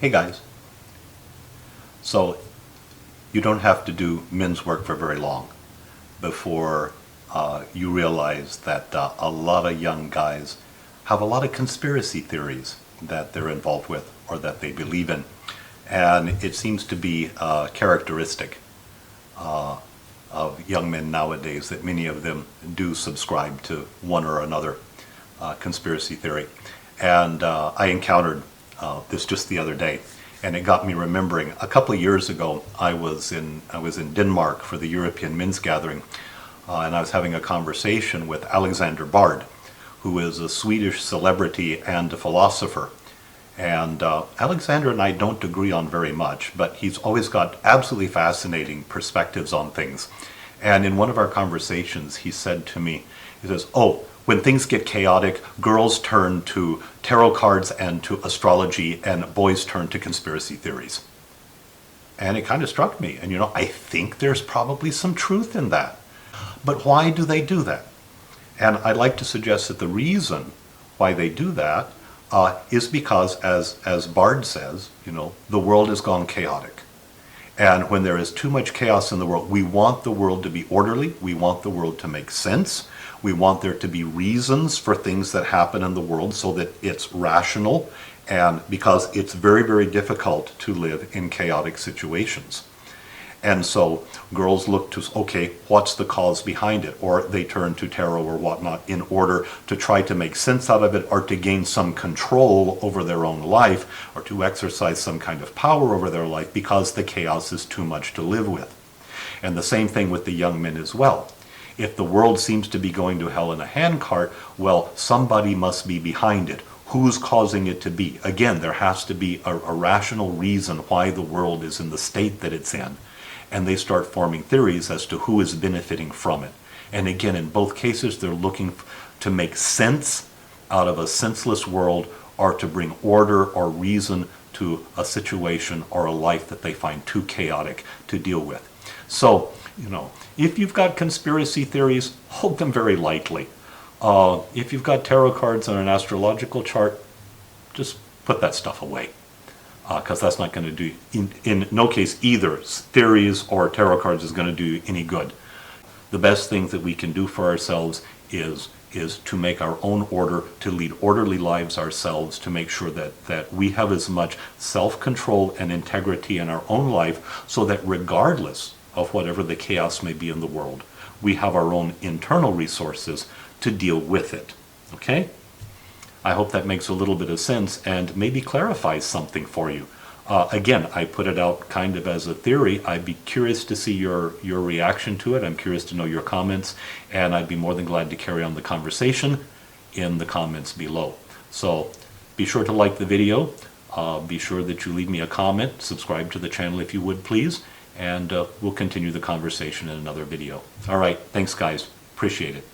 Hey guys. So you don't have to do men's work for very long before you realize that a lot of young guys have a lot of conspiracy theories that they're involved with or that they believe in. And it seems to be characteristic of young men nowadays that many of them do subscribe to one or another conspiracy theory. And I encountered this just the other day, and it got me remembering a couple of years ago. I was in Denmark for the European Men's Gathering, and I was having a conversation with Alexander Bard, who is a Swedish celebrity and a philosopher. And Alexander and I don't agree on very much, but he's always got absolutely fascinating perspectives on things. And in one of our conversations, he said to me, he says, "Oh, when things get chaotic, girls turn to tarot cards and to astrology, and boys turn to conspiracy theories." And it kind of struck me. And I think there's probably some truth in that. But why do they do that? And I'd like to suggest that the reason why they do that is because, as Bard says, the world has gone chaotic. And when there is too much chaos in the world, we want the world to be orderly. We want the world to make sense. We want there to be reasons for things that happen in the world so that it's rational, and because it's very, very difficult to live in chaotic situations. And so girls look to, okay, what's the cause behind it? Or they turn to tarot or whatnot in order to try to make sense out of it, or to gain some control over their own life, or to exercise some kind of power over their life because the chaos is too much to live with. And the same thing with the young men as well. If the world seems to be going to hell in a handcart, well, somebody must be behind it. Who's causing it to be? Again, there has to be a rational reason why the world is in the state that it's in. And they start forming theories as to who is benefiting from it. And again, in both cases, they're looking to make sense out of a senseless world, or to bring order or reason to a situation or a life that they find too chaotic to deal with. So, if you've got conspiracy theories, hold them very lightly. If you've got tarot cards on an astrological chart, just put that stuff away. Because that's not going to do, in no case, either theories or tarot cards is going to do any good. The best thing that we can do for ourselves is to make our own order, to lead orderly lives ourselves, to make sure that we have as much self-control and integrity in our own life, so that regardless of whatever the chaos may be in the world, we have our own internal resources to deal with it. Okay? I hope that makes a little bit of sense and maybe clarifies something for you. Again, I put it out kind of as a theory. I'd be curious to see your reaction to it. I'm curious to know your comments, and I'd be more than glad to carry on the conversation in the comments below. So be sure to like the video. Be sure that you leave me a comment. Subscribe to the channel if you would, please. And we'll continue the conversation in another video. All right. Thanks, guys. Appreciate it.